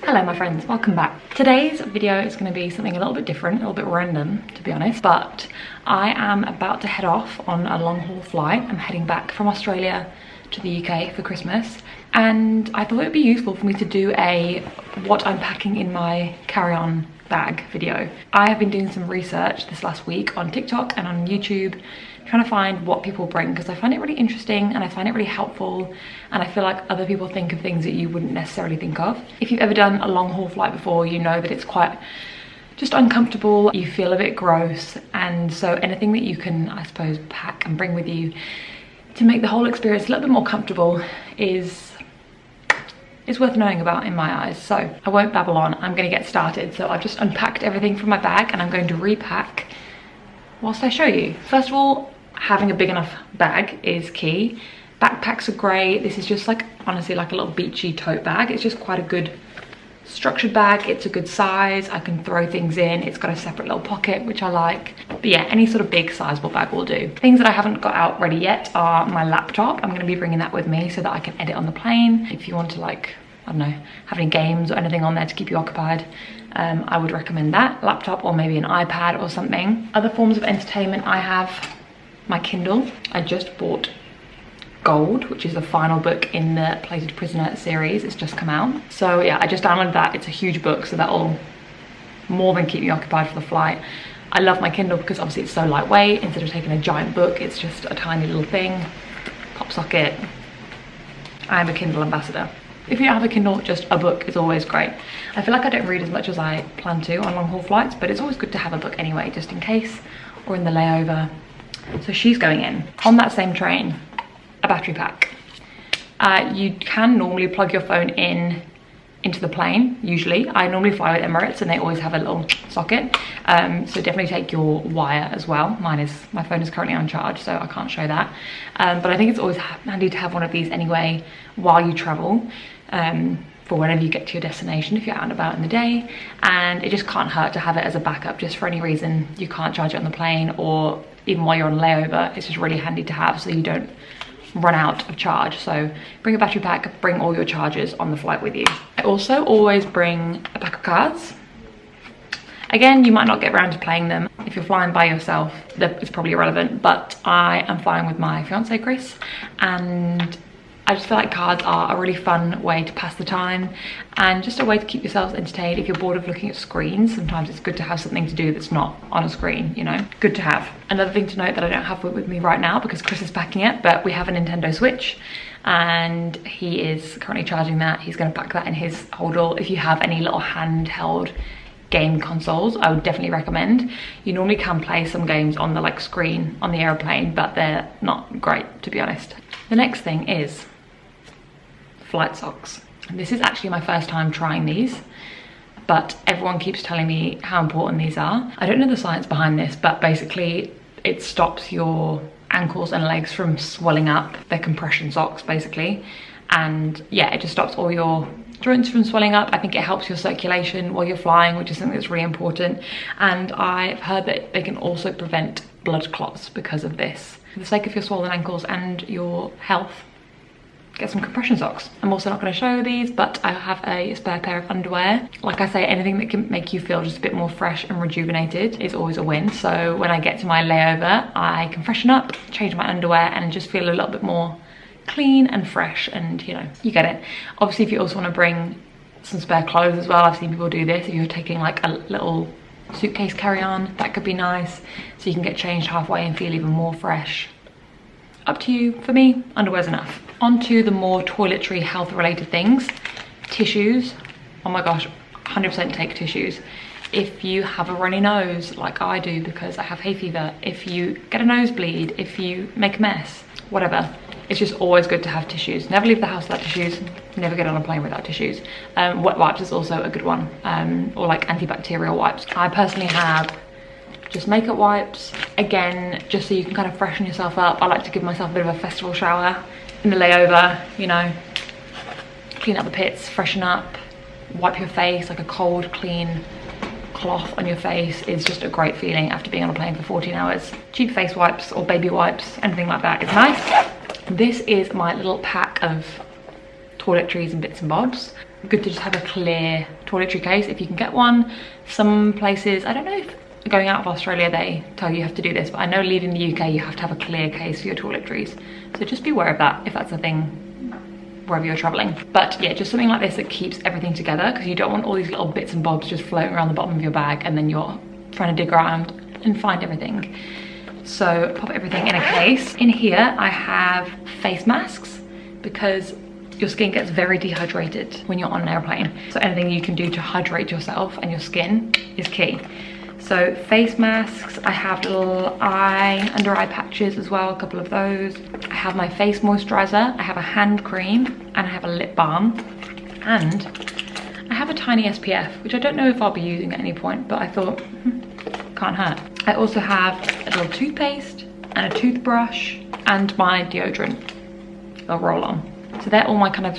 Hello my friends, welcome back. Today's video is going to be something a little bit different, a little bit random to be honest, but I am about to head off on a long haul flight. I'm heading back from Australia to the UK for Christmas, and I thought it would be useful for me to do a what I'm packing in my carry-on bag video. I have been doing some research this last week on TikTok and on YouTube, trying to find what people bring, because I find it really interesting and I find it really helpful, and I feel like other people think of things that you wouldn't necessarily think of. If you've ever done a long haul flight before, you know that it's quite just uncomfortable, you feel a bit gross, and so anything that you can, I suppose, pack and bring with you to make the whole experience a little bit more comfortable is worth knowing about in my eyes. So I won't babble on, I'm going to get started. So I've just unpacked everything from my bag and I'm going to repack whilst I show you. First of all, having a big enough bag is key. Backpacks are great. This is just like, honestly, like a little beachy tote bag. It's just quite a good structured bag. It's a good size. I can throw things in. It's got a separate little pocket, which I like. But yeah, any sort of big sizable bag will do. Things that I haven't got out ready yet are my laptop. I'm going to be bringing that with me so that I can edit on the plane. If you want to, like, I don't know, have any games or anything on there to keep you occupied, I would recommend that laptop, or maybe an iPad or something. Other forms of entertainment, I have my Kindle. I just bought Gold, which is the final book in the Plated Prisoner series. It's just come out. So yeah, I just downloaded that. It's a huge book, so that'll more than keep me occupied for the flight. I love my Kindle because obviously it's so lightweight. Instead of taking a giant book, it's just a tiny little thing. Pop socket. I am a Kindle ambassador. If you don't have a Kindle, just a book is always great. I feel like I don't read as much as I plan to on long haul flights, but it's always good to have a book anyway, just in case, or in the layover. So she's going in. On that same train, a battery pack. You can normally plug your phone into the plane, usually. I normally fly with Emirates and they always have a little socket. So definitely take your wire as well. My phone is currently on charge, so I can't show that. But I think it's always handy to have one of these anyway while you travel. For whenever you get to your destination, if you're out and about in the day, and it just can't hurt to have it as a backup, just for any reason you can't charge it on the plane, or even while you're on layover. It's just really handy to have so you don't run out of charge. So bring a battery pack, bring all your chargers on the flight with you. I also always bring a pack of cards. Again, you might not get around to playing them. If you're flying by yourself, it's probably irrelevant, but I am flying with my fiance Chris, and I just feel like cards are a really fun way to pass the time and just a way to keep yourselves entertained. If you're bored of looking at screens, sometimes it's good to have something to do that's not on a screen, you know? Good to have. Another thing to note that I don't have with me right now because Chris is packing it, but we have a Nintendo Switch and he is currently charging that. He's going to pack that in his holdall. If you have any little handheld game consoles, I would definitely recommend. You normally can play some games on the screen on the airplane, but they're not great, to be honest. The next thing is flight socks. This is actually my first time trying these, but everyone keeps telling me how important these are. I don't know the science behind this, but basically it stops your ankles and legs from swelling up. They're compression socks basically, and yeah, it just stops all your joints from swelling up. I think it helps your circulation while you're flying, which is something that's really important, and I've heard that they can also prevent blood clots because of this. For the sake of your swollen ankles and your health, get some compression socks. I'm also not going to show these, but I have a spare pair of underwear. Like I say, anything that can make you feel just a bit more fresh and rejuvenated is always a win. So when I get to my layover, I can freshen up, change my underwear, and just feel a little bit more clean and fresh, and you know, you get it. Obviously, if you also want to bring some spare clothes as well, I've seen people do this. If you're taking like a little suitcase carry-on, that could be nice. So you can get changed halfway and feel even more fresh. Up to you. For me, underwear's enough. On to the more toiletry health related things. Tissues. Oh my gosh, 100% take tissues. If you have a runny nose like I do because I have hay fever, if you get a nosebleed, if you make a mess, whatever, it's just always good to have tissues. Never leave the house without tissues, never get on a plane without tissues. Wet wipes is also a good one, or like antibacterial wipes. I personally have just makeup wipes, again, just so you can kind of freshen yourself up. I like to give myself a bit of a festival shower in the layover, you know, clean up the pits, freshen up, wipe your face. Like a cold, clean cloth on your face is just a great feeling after being on a plane for 14 hours. Cheap face wipes or baby wipes, anything like that is nice. This is my little pack of toiletries and bits and bobs. good to just have a clear toiletry case if you can get one. Some places, I don't know if going out of Australia they tell you have to do this, but I know leaving the UK you have to have a clear case for your toiletries. So just be aware of that if that's a thing wherever you're traveling. But yeah, just something like this that keeps everything together, because you don't want all these little bits and bobs just floating around the bottom of your bag and then you're trying to dig around and find everything. So pop everything in a case. In here I have face masks, because your skin gets very dehydrated when you're on an airplane. So anything you can do to hydrate yourself and your skin is key. So face masks, I have little under eye patches as well, a couple of those. I have my face moisturizer, I have a hand cream, and I have a lip balm. And I have a tiny SPF, which I don't know if I'll be using at any point, but I thought, can't hurt. I also have a little toothpaste and a toothbrush and my deodorant, a roll-on. So they're all my kind of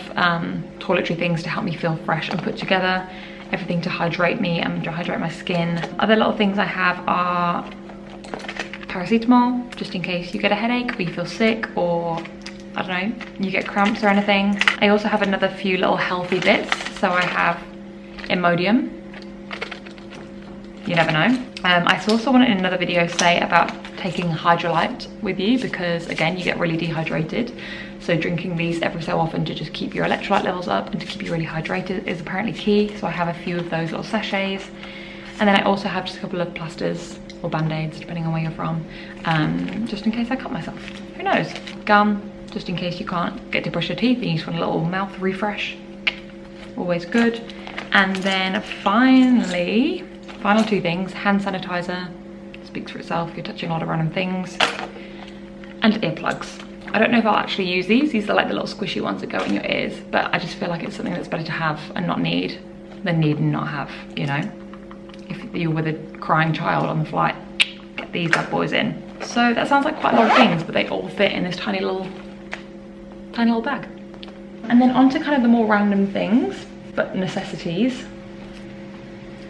toiletry things to help me feel fresh and put together. Everything to hydrate me and to hydrate my skin. Other little things I have are paracetamol, just in case you get a headache or you feel sick, or I don't know, you get cramps or anything. I also have another few little healthy bits. So I have Imodium. You never know. I saw someone in another video say about taking Hydrolyte with you, because again, you get really dehydrated. So drinking these every so often to just keep your electrolyte levels up and to keep you really hydrated is apparently key. So I have a few of those little sachets. And then I also have just a couple of plasters or band-aids, depending on where you're from, just in case I cut myself. Who knows? Gum, just in case you can't get to brush your teeth and you just want a little mouth refresh. Always good. And then finally, final two things, hand sanitizer, speaks for itself, you're touching a lot of random things, and earplugs. I don't know if I'll actually use these are like the little squishy ones that go in your ears, but I just feel like it's something that's better to have and not need than need and not have, you know? If you're with a crying child on the flight, get these bad boys in. So that sounds like quite a lot of things, but they all fit in this tiny little bag. And then on to kind of the more random things, but necessities.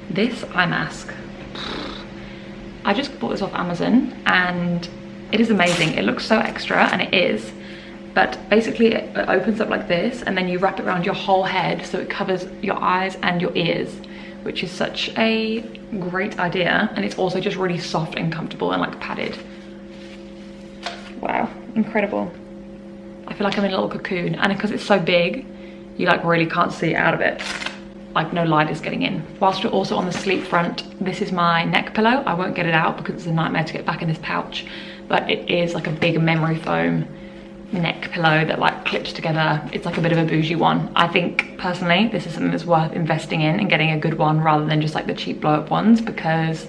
This eye mask. I just bought this off Amazon and it is amazing. It looks so extra, and it is, but basically it opens up like this and then you wrap it around your whole head so it covers your eyes and your ears, which is such a great idea. And it's also just really soft and comfortable and like padded. Wow, incredible. I feel like I'm in a little cocoon, and because it's so big, you like really can't see out of it. Like no light is getting in. Whilst we're also on the sleep front, this is my neck pillow. I won't get it out because it's a nightmare to get back in this pouch, but it is like a big memory foam neck pillow that like clips together. It's like a bit of a bougie one. I think personally this is something that's worth investing in and getting a good one rather than just like the cheap blow up ones, because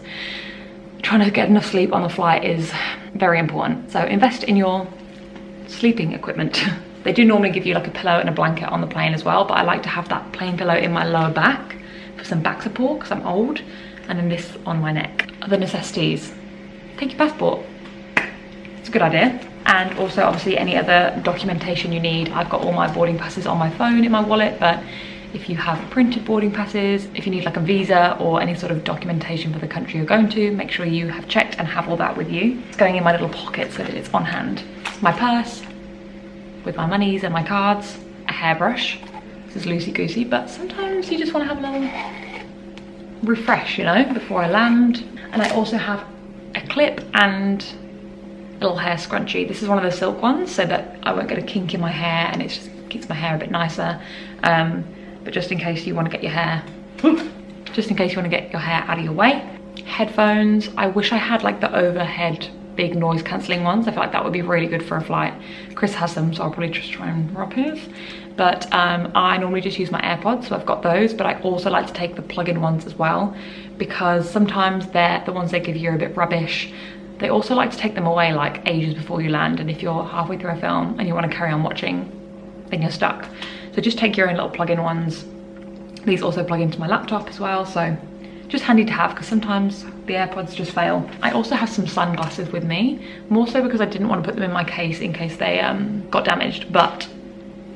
trying to get enough sleep on the flight is very important. So invest in your sleeping equipment. They do normally give you like a pillow and a blanket on the plane as well, but I like to have that plain pillow in my lower back for some back support because I'm old, and then this on my neck. Other necessities, take your passport. It's a good idea. And also obviously any other documentation you need. I've got all my boarding passes on my phone in my wallet, but if you have printed boarding passes, if you need like a visa or any sort of documentation for the country you're going to, make sure you have checked and have all that with you. It's going in my little pocket so that it's on hand. My purse with my monies and my cards, a hairbrush. This is loosey-goosey, but sometimes you just want to have a little refresh, you know, before I land. And I also have a clip and a little hair scrunchie. This is one of the silk ones so that I won't get a kink in my hair, and it just keeps my hair a bit nicer. But just in case you want to get your hair, out of your way. Headphones. I wish I had like the overhead big noise cancelling ones. I feel like that would be really good for a flight. Chris has them, so I'll probably just try and rob his. But I normally just use my AirPods, so I've got those, but I also like to take the plug-in ones as well, because sometimes the ones they give you are a bit rubbish. They also like to take them away like ages before you land, and if you're halfway through a film and you want to carry on watching, then you're stuck. So just take your own little plug-in ones. These also plug into my laptop as well, so just handy to have because sometimes the AirPods just fail. I also have some sunglasses with me, more so because I didn't want to put them in my case in case they got damaged, but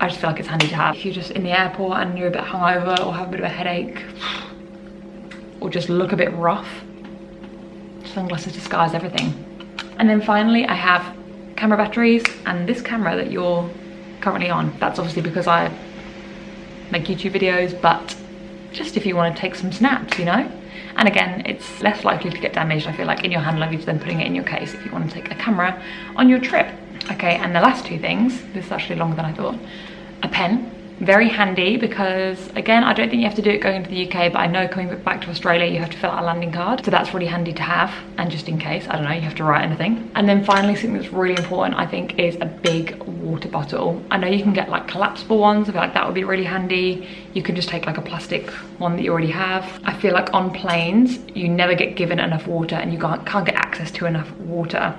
I just feel like it's handy to have. If you're just in the airport and you're a bit hungover or have a bit of a headache or just look a bit rough, sunglasses disguise everything. And then finally I have camera batteries, and this camera that you're currently on, that's obviously because I make YouTube videos, but just if you want to take some snaps, you know? And again, it's less likely to get damaged, I feel like, in your hand luggage than putting it in your case if you want to take a camera on your trip. Okay, and the last two things, this is actually longer than I thought. A pen, very handy because, again, I don't think you have to do it going into the UK, but I know coming back to Australia, you have to fill out a landing card. So that's really handy to have, and just in case, I don't know, you have to write anything. And then finally, something that's really important, I think, is a big water bottle. I know you can get like collapsible ones, I feel like that would be really handy. You can just take like a plastic one that you already have. I feel like on planes, you never get given enough water and you can't get access to enough water.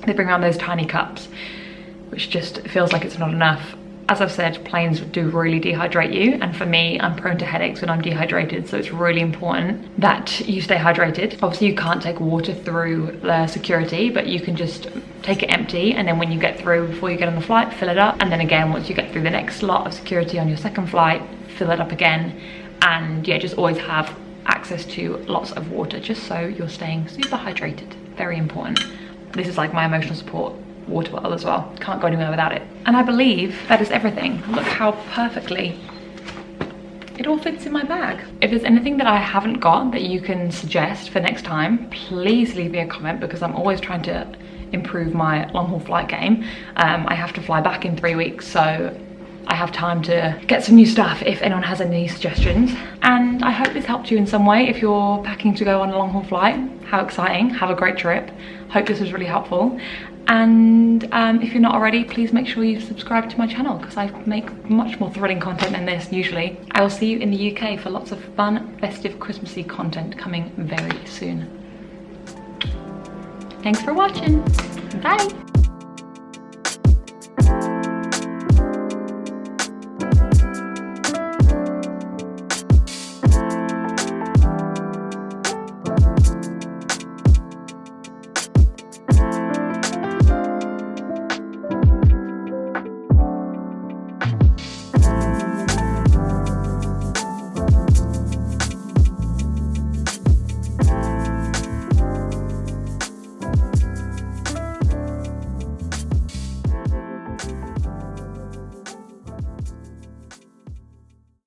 They bring around those tiny cups, which just feels like it's not enough. As I've said, planes do really dehydrate you, and for me, I'm prone to headaches when I'm dehydrated, so it's really important that you stay hydrated. Obviously, you can't take water through the security, but you can just take it empty, and then when you get through, before you get on the flight, fill it up, and then again, once you get through the next lot of security on your second flight, fill it up again, and yeah, just always have access to lots of water, just so you're staying super hydrated. Very important. This is like my emotional support water bottle as well. Can't go anywhere without it. And I believe that is everything. Look how perfectly it all fits in my bag. If there's anything that I haven't got that you can suggest for next time, please leave me a comment, because I'm always trying to improve my long haul flight game. I have to fly back in 3 weeks, so I have time to get some new stuff if anyone has any suggestions. And I hope this helped you in some way if you're packing to go on a long haul flight. How exciting. Have a great trip. Hope this was really helpful. And if you're not already, please make sure you subscribe to my channel, because I make much more thrilling content than this usually. I will see you in the UK for lots of fun, festive, Christmassy content coming very soon. Thanks for watching. Bye.